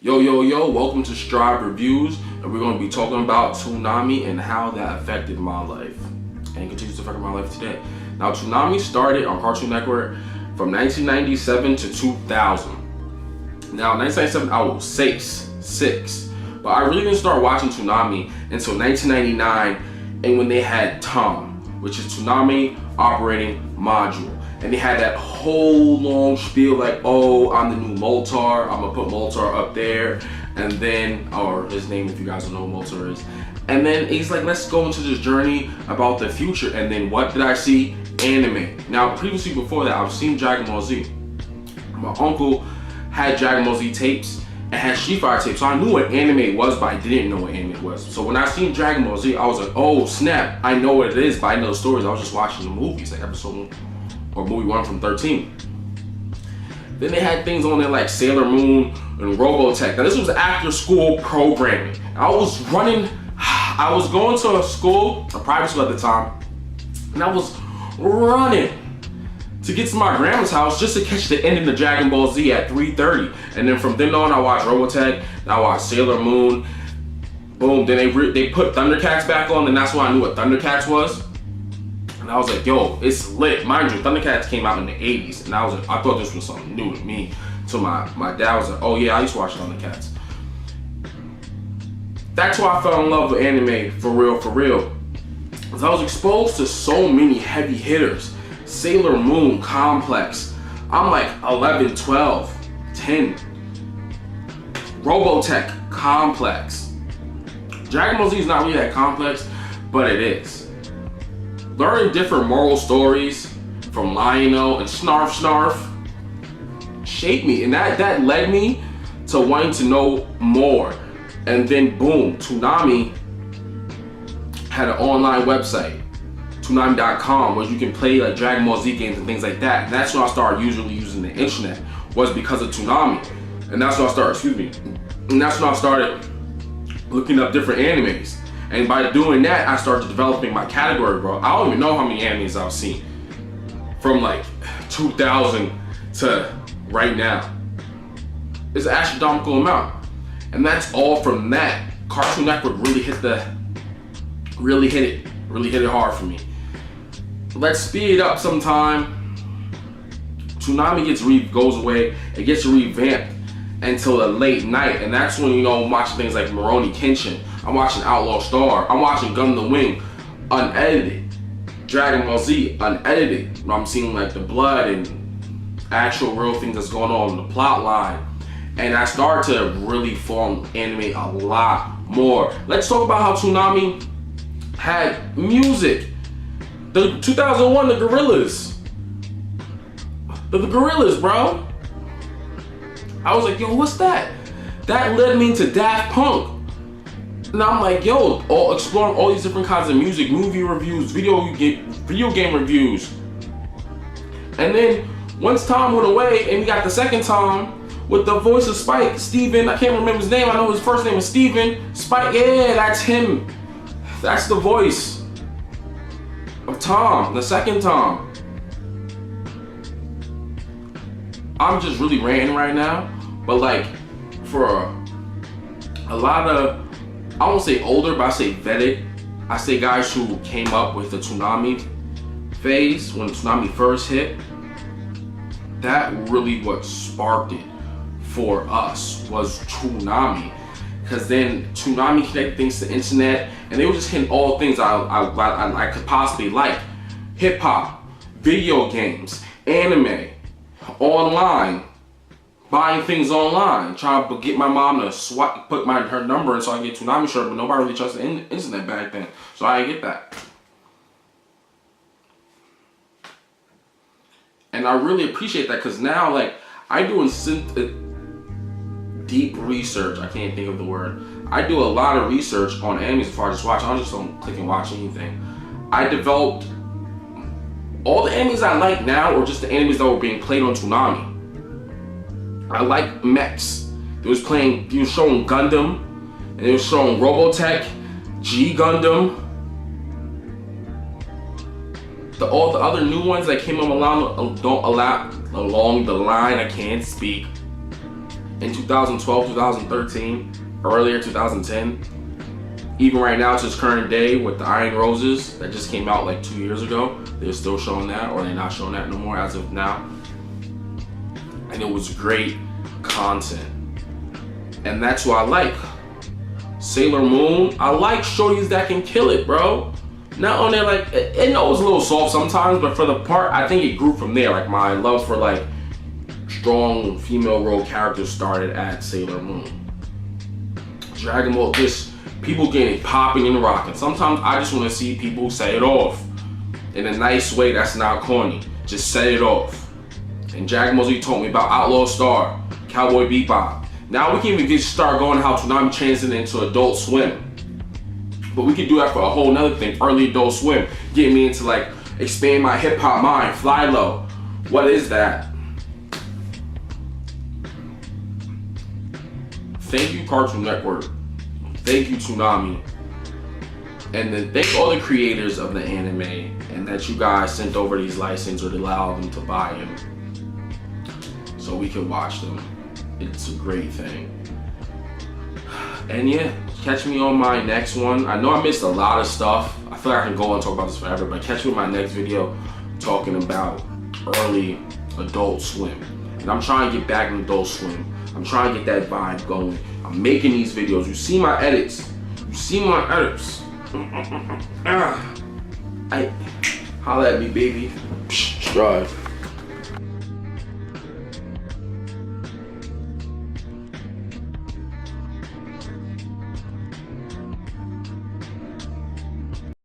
Yo, welcome to Strive Reviews, and we're going to be talking about Toonami and how that affected my life, and continues to affect my life today. Now, Toonami started on Cartoon Network from 1997 to 2000. Now, 1997, I was six, but I really didn't start watching Toonami until 1999, and when they had Tom, which is Toonami Operating Module. And they had that whole long spiel like, oh, I'm the new Moltar, I'm gonna put Moltar up there, and then, or his name if you guys don't know who Moltar is. And then he's like, let's go into this journey about the future. And then what did I see? Anime. Now, previously before that, I've seen Dragon Ball Z. My uncle had Dragon Ball Z tapes and had Street Fighter tapes, so I knew what anime was, but I didn't know what anime was. So when I seen Dragon Ball Z, I was like, oh snap, I know what it is, but I know the stories. I was just watching the movies, like episode 1 or movie 1 from 13. Then they had things on there like Sailor Moon and Robotech. Now this was after school programming. I was going to a school, a private school at the time, and I was running to get to my grandma's house just to catch the ending of Dragon Ball Z at 3:30. And then from then on, I watched Robotech, then I watched Sailor Moon. Boom, then they put Thundercats back on, and that's when I knew what Thundercats was. And I was like, yo, it's lit. Mind you, Thundercats came out in the 80s, and I thought this was something new to me. So my dad was like, oh yeah, I used to watch Thundercats. That's why I fell in love with anime, for real. Because I was exposed to so many heavy hitters. Sailor Moon, Complex. I'm like 11, 12, 10. Robotech, Complex. Dragon Ball Z is not really that complex, but it is. Learning different moral stories from Lionel and Snarf shaped me, and that led me to wanting to know more. And then boom, Toonami had an online website, Toonami.com, where you can play like Dragon Ball Z games and things like that. And that's when I started usually using the internet, was because of Toonami. And that's when I started looking up different animes. And by doing that, I started developing my category, bro. I don't even know how many animes I've seen from like 2000 to right now. It's an astronomical amount. And that's all from that. Cartoon Network really hit it hard for me. Let's speed it up sometime. Toonami goes away, it gets revamped until the late night, and that's when, I'm watching things like Rurouni Kenshin, I'm watching Outlaw Star, I'm watching Gundam Wing, unedited, Dragon Ball Z, unedited. I'm seeing like the blood and actual real things that's going on in the plot line, and I started to really fall in anime a lot more. Let's talk about how Toonami had music. The 2001, the Gorillas. The Gorillas, bro. I was like, yo, what's that? That led me to Daft Punk. And I'm like, yo, exploring all these different kinds of music, movie reviews, video game reviews. And then once Tom went away and we got the second Tom with the voice of Spike, Steven, I can't remember his name, I know his first name is Steven. Spike, yeah, that's him. That's the voice of Tom, the second Tom. I'm just really ranting right now, but like for a lot of, I won't say older, but I say vetted. I say guys who came up with the Toonami phase when Toonami first hit. That really what sparked it for us was Toonami. Because then Toonami connected things to the internet, and they were just hitting all things I could possibly like. Hip hop, video games, anime, online, buying things online, trying to get my mom to put her number in so I can get Toonami shirt, but nobody really trusted the internet back then, so I didn't get that. And I really appreciate that, because now like I do deep research. I can't think of the word. I do a lot of research on animes before I just watch. I just don't click and watch anything. I developed all the animes I like now, or just the animes that were being played on Toonami. I like mechs. They was showing Gundam, and they was showing Robotech, G Gundam. All the other new ones that came along the line, I can't speak. in 2012, 2013, earlier 2010. Even right now to this current day with the Iron Roses that just came out like 2 years ago. They're still showing that, or they're not showing that no more as of now. And it was great content. And that's what I like. Sailor Moon, I like shorties that can kill it, bro. Not only like, it was a little soft sometimes, but for the part, I think it grew from there. Like my love for like strong female role characters started at Sailor Moon. Dragon Ball, just people getting popping and rocking. Sometimes I just want to see people set it off in a nice way that's not corny. Just set it off. And Dragon Ball Z told me about Outlaw Star, Cowboy Bebop. Now we can even just start going how Toonami transcended into Adult Swim. But we could do that for a whole nother thing. Early Adult Swim, getting me into like expand my hip hop mind. Fly Low, what is that? Thank you, Cartoon Network. Thank you, Toonami. And then thank all the creators of the anime, and that you guys sent over these licenses or allowed them to buy them so we can watch them. It's a great thing. And yeah, catch me on my next one. I know I missed a lot of stuff. I feel like I can go and talk about this forever, but catch me in my next video talking about early Adult Swim. And I'm trying to get back in Adult Swim. I'm trying to get that vibe going. I'm making these videos. You see my edits. You see my edits. Holla at me, baby. Strive.